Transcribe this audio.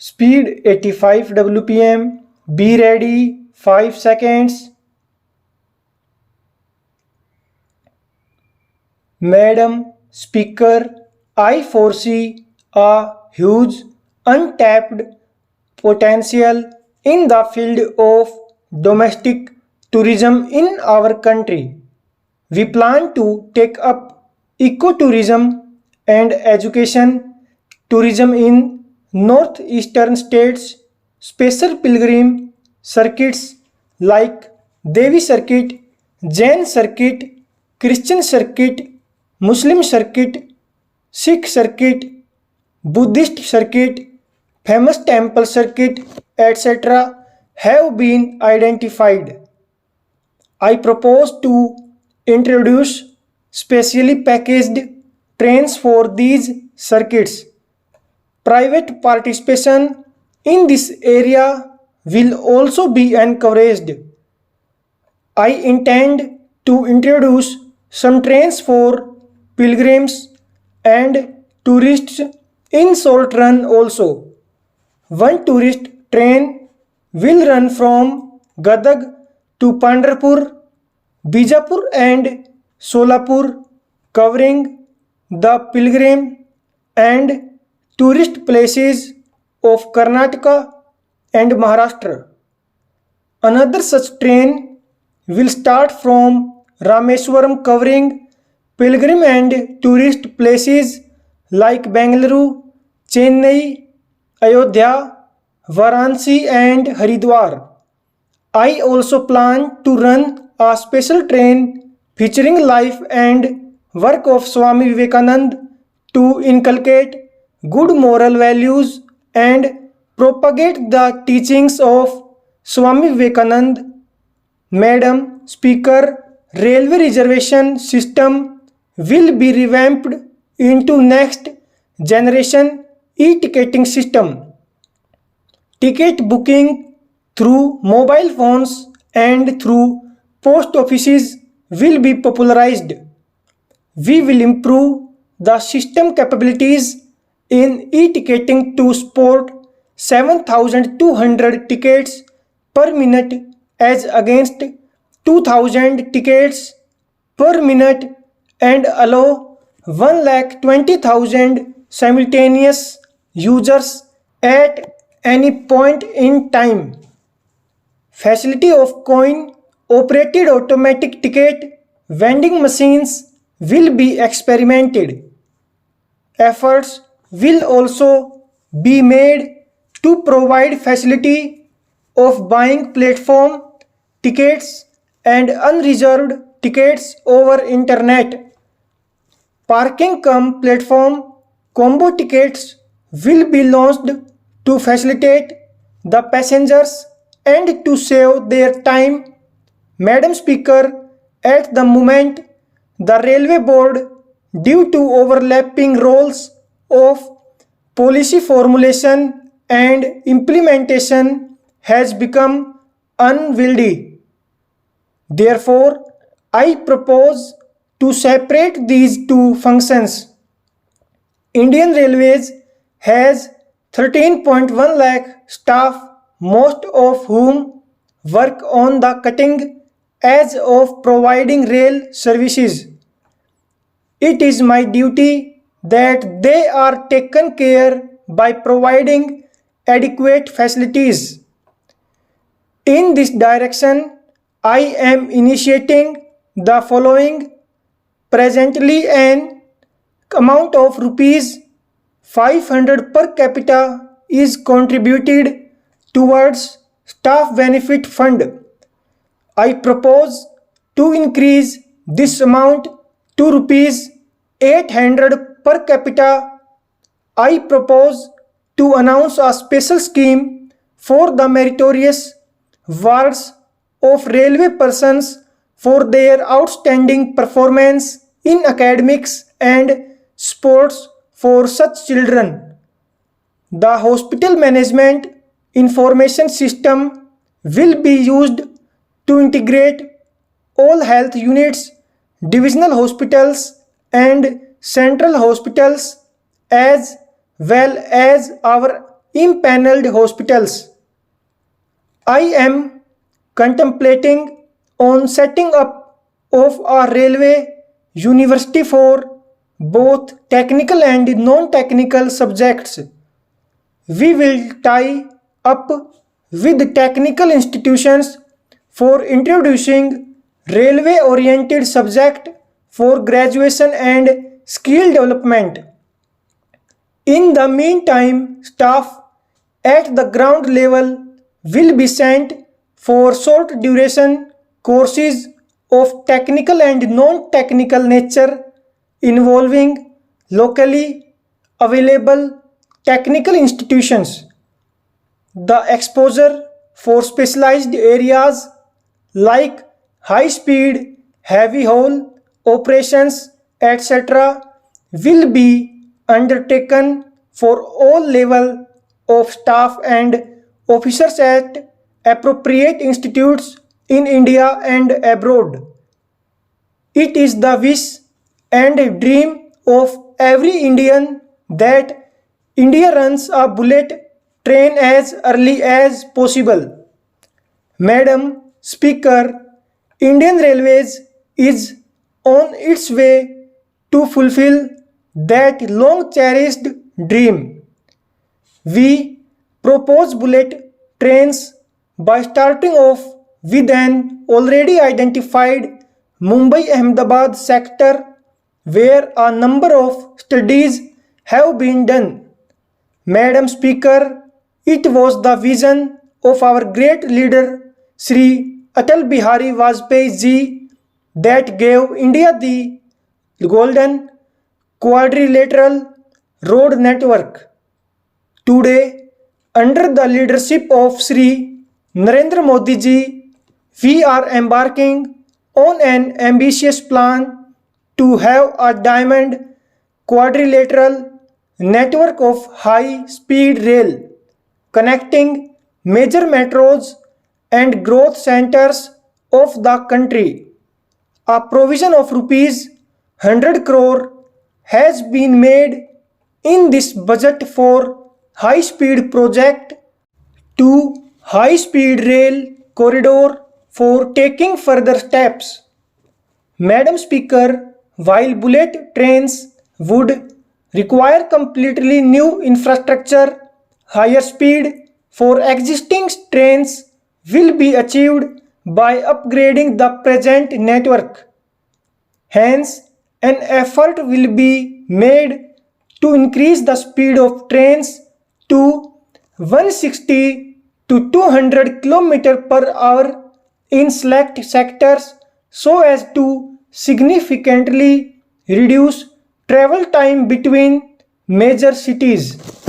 Speed 85 WPM. Be ready 5 seconds. Madam Speaker, I foresee a huge untapped potential in the field of domestic tourism in our country. We plan to take up ecotourism and education tourism in northeastern states. Special pilgrim circuits like Devi Circuit, Jain Circuit, Christian Circuit, Muslim Circuit, Sikh Circuit, Buddhist Circuit, famous temple circuit, etc. have been identified. I propose to introduce specially packaged trains for these circuits. Private participation in this area will also be encouraged. I intend to introduce some trains for pilgrims and tourists in short run also. One tourist train will run from Gadag to Pandharpur, Bijapur and Solapur, covering the pilgrim and tourist places of Karnataka and Maharashtra. Another such train will start from Rameswaram, covering pilgrim and tourist places like Bengaluru, Chennai, Ayodhya, Varanasi and Haridwar. I also plan to run a special train featuring life and work of Swami Vivekananda to inculcate good moral values and propagate the teachings of Swami Vivekananda. Madam Speaker, railway reservation system will be revamped into next generation e-ticketing system. Ticket booking through mobile phones and through post offices will be popularized. We will improve the system capabilities in e-ticketing to support 7,200 tickets per minute as against 2,000 tickets per minute and allow 1,20,000 simultaneous users at any point in time. Facility of coin operated automatic ticket vending machines will be experimented. Efforts will also be made to provide facility of buying platform tickets and unreserved tickets over internet. Parking cum platform combo tickets will be launched to facilitate the passengers and to save their time. Madam Speaker, at the moment, the Railway Board, due to overlapping roles of policy formulation and implementation, has become unwieldy. Therefore, I propose to separate these two functions. Indian Railways has 13.1 lakh staff, most of whom work on the cutting edge of providing rail services. It is my duty that they are taken care by providing adequate facilities. In this direction, I am initiating the following. Presently, an amount of rupees 500 per capita is contributed towards staff benefit fund. I propose to increase this amount to rupees 800 per capita. I propose to announce a special scheme for the meritorious awards of railway persons for their outstanding performance in academics and sports for such children. The hospital management information system will be used to integrate all health units, divisional hospitals and central hospitals as well as our impaneled hospitals. I am contemplating on setting up of a railway university for both technical and non-technical subjects. We will tie up with technical institutions for introducing railway oriented subject for graduation and skill development. In the meantime, staff at the ground level will be sent for short duration courses of technical and non-technical nature involving locally available technical institutions. The exposure for specialized areas like high speed, heavy haul operations, etc., will be undertaken for all level of staff and officers at appropriate institutes in India and abroad. It is the wish and dream of every Indian that India runs a bullet train as early as possible. Madam Speaker, Indian Railways is on its way to fulfill that long cherished dream. We propose bullet trains by starting off with an already identified Mumbai Ahmedabad sector where a number of studies have been done. Madam Speaker, it was the vision of our great leader Sri Atal Bihari Vajpayee ji that gave India the golden quadrilateral road network. Today, under the leadership of Sri Narendra Modi ji, we are embarking on an ambitious plan to have a diamond quadrilateral network of high-speed rail connecting major metros and growth centers of the country. A provision of rupees 100 crore has been made in this budget for high-speed project to high-speed rail corridor for taking further steps. Madam Speaker, while bullet trains would require completely new infrastructure, higher speed for existing trains will be achieved by upgrading the present network. Hence, an effort will be made to increase the speed of trains to 160 to 200 km per hour in select sectors so as to significantly reduce travel time between major cities.